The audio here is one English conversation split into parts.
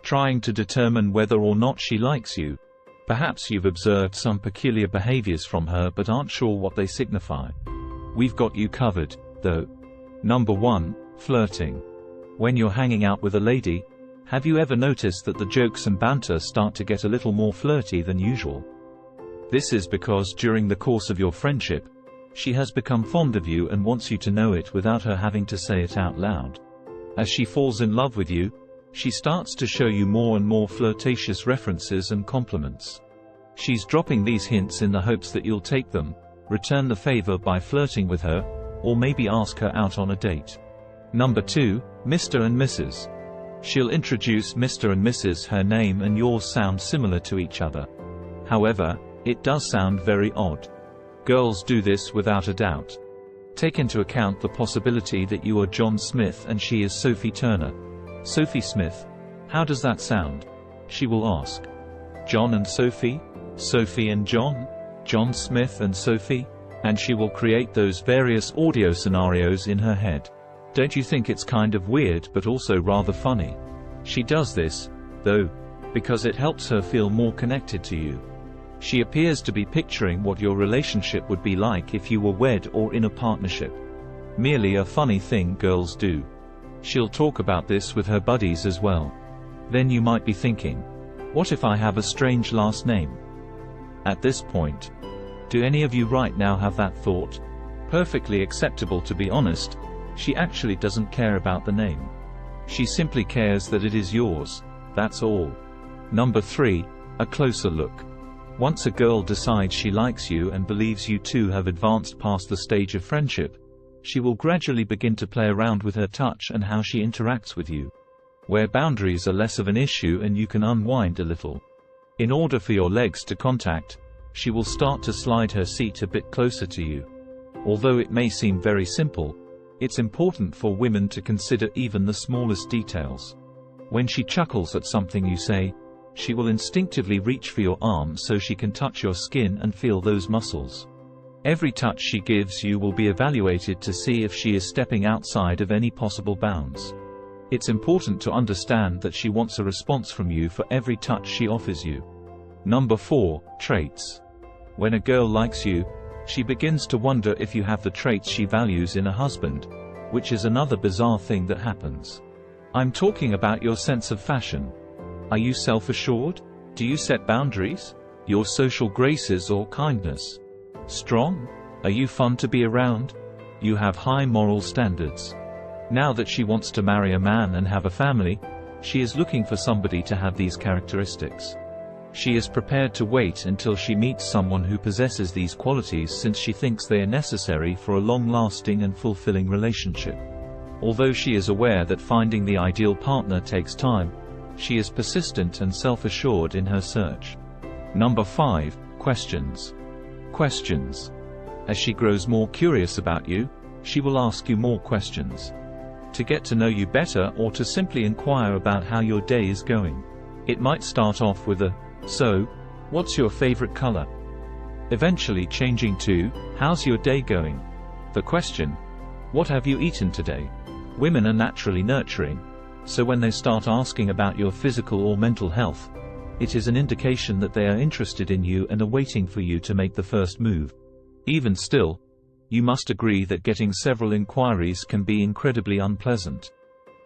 trying to determine whether or not she likes you. Perhaps you've observed some peculiar behaviors from her but aren't sure what they signify. We've got you covered, though. Number 1, flirting. When you're hanging out with a lady, have you ever noticed that the jokes and banter start to get a little more flirty than usual? This is because during the course of your friendship, she has become fond of you and wants you to know it without her having to say it out loud. As she falls in love with you, she starts to show you more and more flirtatious references and compliments. She's dropping these hints in the hopes that you'll take them, return the favor by flirting with her, or maybe ask her out on a date. Number 2, Mr. and Mrs. She'll introduce Mr. and Mrs. Her name and yours sound similar to each other. However, it does sound very odd. Girls do this without a doubt. Take into account the possibility that you are John Smith and she is Sophie Turner. Sophie Smith. How does that sound? She will ask. John and Sophie? Sophie and John? John Smith and Sophie? And she will create those various audio scenarios in her head. Don't you think it's kind of weird but also rather funny? She does this, though, because it helps her feel more connected to you. She appears to be picturing what your relationship would be like if you were wed or in a partnership. Merely a funny thing girls do. She'll talk about this with her buddies as well. Then you might be thinking, what if I have a strange last name? At this point, do any of you right now have that thought? Perfectly acceptable, to be honest. She actually doesn't care about the name. She simply cares that it is yours, that's all. Number 3, a closer look. Once a girl decides she likes you and believes you two have advanced past the stage of friendship, she will gradually begin to play around with her touch and how she interacts with you. Where boundaries are less of an issue and you can unwind a little. In order for your legs to contact, she will start to slide her seat a bit closer to you. Although it may seem very simple, it's important for women to consider even the smallest details. When she chuckles at something you say, she will instinctively reach for your arm so she can touch your skin and feel those muscles. Every touch she gives you will be evaluated to see if she is stepping outside of any possible bounds. It's important to understand that she wants a response from you for every touch she offers you. Number 4, traits. When a girl likes you, she begins to wonder if you have the traits she values in a husband, which is another bizarre thing that happens. I'm talking about your sense of fashion. Are you self-assured? Do you set boundaries? Your social graces or kindness? Strong? Are you fun to be around? You have high moral standards. Now that she wants to marry a man and have a family, she is looking for somebody to have these characteristics. She is prepared to wait until she meets someone who possesses these qualities since she thinks they are necessary for a long-lasting and fulfilling relationship. Although she is aware that finding the ideal partner takes time, she is persistent and self-assured in her search. Number 5, questions. Questions. As she grows more curious about you, she will ask you more questions. To get to know you better or to simply inquire about how your day is going. It might start off with a, "So, what's your favorite color?" Eventually changing to, "How's your day going?" The question, "What have you eaten today?" Women are naturally nurturing, so when they start asking about your physical or mental health, it is an indication that they are interested in you and are waiting for you to make the first move. Even still, you must agree that getting several inquiries can be incredibly unpleasant.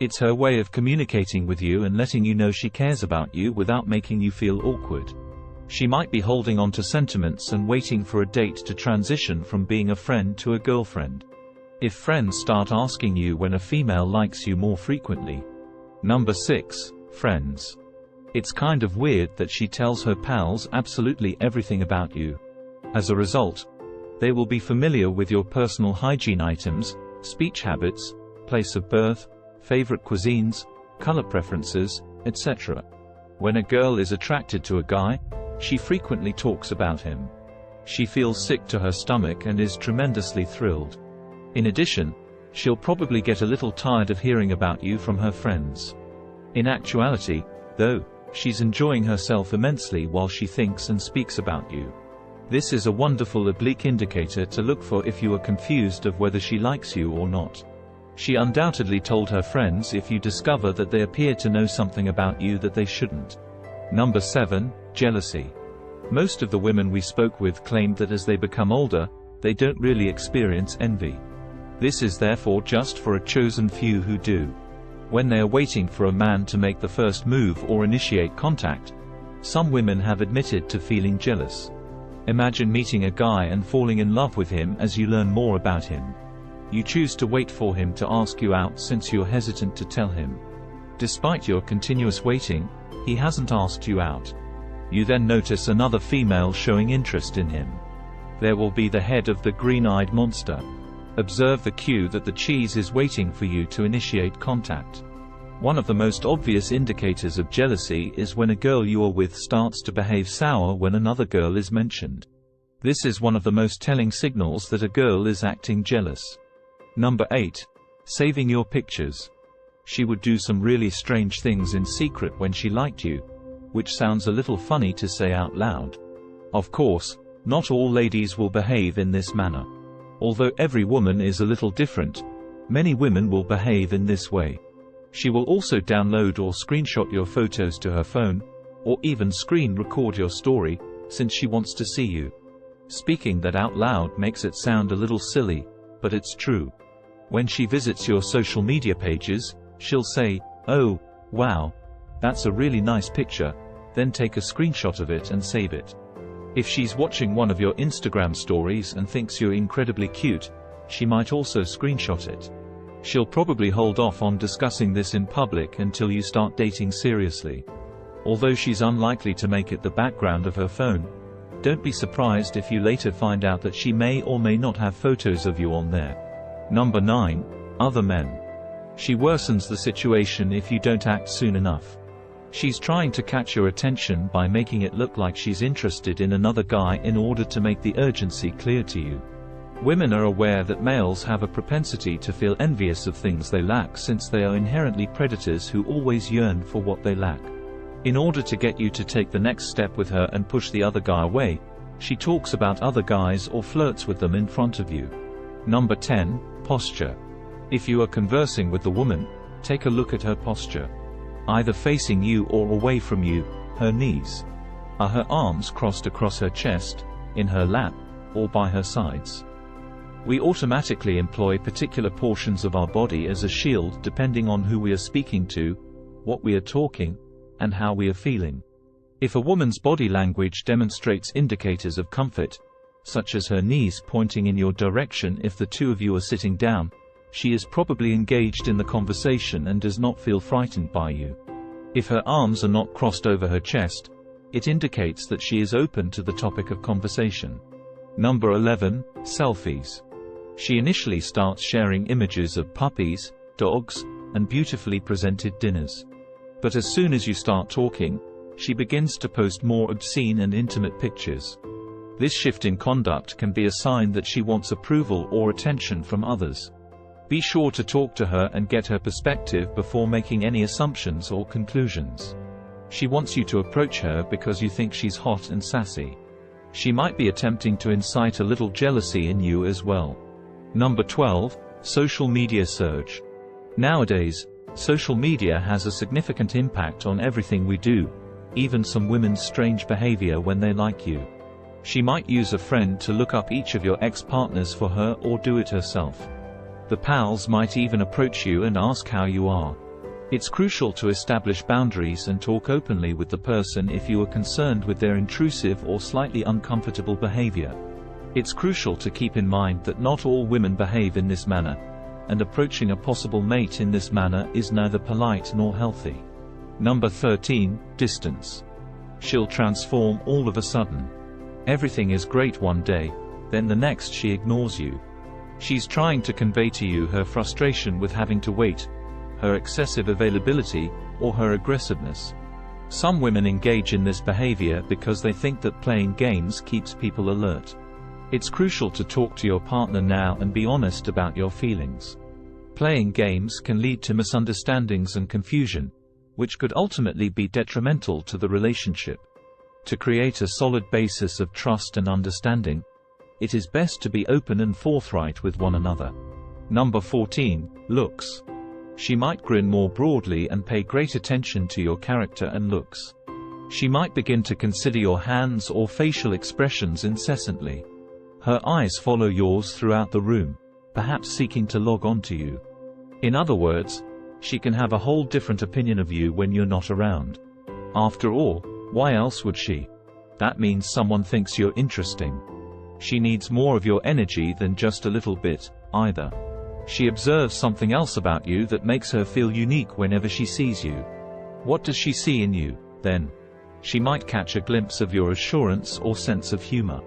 It's her way of communicating with you and letting you know she cares about you without making you feel awkward. She might be holding on to sentiments and waiting for a date to transition from being a friend to a girlfriend. If friends start asking you when a female likes you more frequently. Number 6, friends. It's kind of weird that she tells her pals absolutely everything about you. As a result, they will be familiar with your personal hygiene items, speech habits, place of birth, favorite cuisines, color preferences, etc. When a girl is attracted to a guy, she frequently talks about him. She feels sick to her stomach and is tremendously thrilled. In addition, she'll probably get a little tired of hearing about you from her friends. In actuality, though, she's enjoying herself immensely while she thinks and speaks about you. This is a wonderful oblique indicator to look for if you are confused of whether she likes you or not. She undoubtedly told her friends if you discover that they appear to know something about you that they shouldn't. Number 7. Jealousy. Most of the women we spoke with claimed that as they become older, they don't really experience envy. This is therefore just for a chosen few who do. When they are waiting for a man to make the first move or initiate contact, some women have admitted to feeling jealous. Imagine meeting a guy and falling in love with him as you learn more about him. You choose to wait for him to ask you out since you're hesitant to tell him. Despite your continuous waiting, he hasn't asked you out. You then notice another female showing interest in him. There will be the head of the green-eyed monster. Observe the cue that the cheese is waiting for you to initiate contact. One of the most obvious indicators of jealousy is when a girl you are with starts to behave sour when another girl is mentioned. This is one of the most telling signals that a girl is acting jealous. Number 8. Saving your pictures. She would do some really strange things in secret when she liked you, which sounds a little funny to say out loud. Of course, not all ladies will behave in this manner. Although every woman is a little different, many women will behave in this way. She will also download or screenshot your photos to her phone, or even screen record your story, since she wants to see you. Speaking that out loud makes it sound a little silly, but it's true. When she visits your social media pages, she'll say, "Oh, wow, that's a really nice picture," then take a screenshot of it and save it. If she's watching one of your Instagram stories and thinks you're incredibly cute, she might also screenshot it. She'll probably hold off on discussing this in public until you start dating seriously. Although she's unlikely to make it the background of her phone, don't be surprised if you later find out that she may or may not have photos of you on there. Number 9. Other men. She worsens the situation if you don't act soon enough. She's trying to catch your attention by making it look like she's interested in another guy in order to make the urgency clear to you. Women are aware that males have a propensity to feel envious of things they lack since they are inherently predators who always yearn for what they lack. In order to get you to take the next step with her and push the other guy away, she talks about other guys or flirts with them in front of you. Number 10. Posture. If you are conversing with the woman, take a look at her posture. Either facing you or away from you, her knees. Are her arms crossed across her chest, in her lap, or by her sides? We automatically employ particular portions of our body as a shield depending on who we are speaking to, what we are talking, and how we are feeling. If a woman's body language demonstrates indicators of comfort, such as her knees pointing in your direction if the two of you are sitting down, she is probably engaged in the conversation and does not feel frightened by you. If her arms are not crossed over her chest, it indicates that she is open to the topic of conversation. Number 11. Selfies. She initially starts sharing images of puppies, dogs, and beautifully presented dinners. But as soon as you start talking, she begins to post more obscene and intimate pictures. This shift in conduct can be a sign that she wants approval or attention from others. Be sure to talk to her and get her perspective before making any assumptions or conclusions. She wants you to approach her because you think she's hot and sassy. She might be attempting to incite a little jealousy in you as well. Number 12. Social media surge. Nowadays, social media has a significant impact on everything we do, even some women's strange behavior when they like you. She might use a friend to look up each of your ex-partners for her or do it herself. The pals might even approach you and ask how you are. It's crucial to establish boundaries and talk openly with the person if you are concerned with their intrusive or slightly uncomfortable behavior. It's crucial to keep in mind that not all women behave in this manner, and approaching a possible mate in this manner is neither polite nor healthy. Number 13. Distance. She'll transform all of a sudden. Everything is great one day, then the next she ignores you. She's trying to convey to you her frustration with having to wait, her excessive availability, or her aggressiveness. Some women engage in this behavior because they think that playing games keeps people alert. It's crucial to talk to your partner now and be honest about your feelings. Playing games can lead to misunderstandings and confusion, which could ultimately be detrimental to the relationship. To create a solid basis of trust and understanding, it is best to be open and forthright with one another. Number 14, looks. She might grin more broadly and pay great attention to your character and looks. She might begin to consider your hands or facial expressions incessantly. Her eyes follow yours throughout the room, perhaps seeking to log on to you. In other words, she can have a whole different opinion of you when you're not around. After all, why else would she? That means someone thinks you're interesting. She needs more of your energy than just a little bit, either. She observes something else about you that makes her feel unique whenever she sees you. What does she see in you, then? She might catch a glimpse of your assurance or sense of humor.